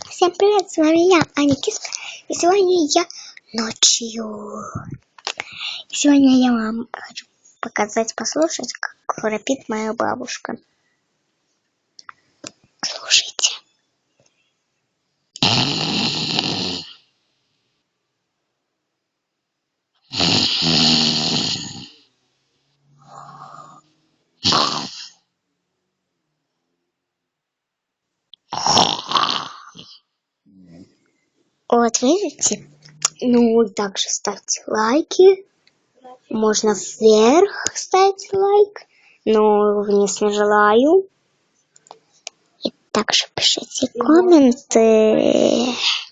Всем привет, с вами я, Аня Киска, и сегодня я ночью. Сегодня я вам хочу показать, послушать, как храпит моя бабушка. Слушайте. Вот видите? Ну, также ставьте лайки. Можно вверх ставить лайк, но вниз не желаю. И также пишите комменты.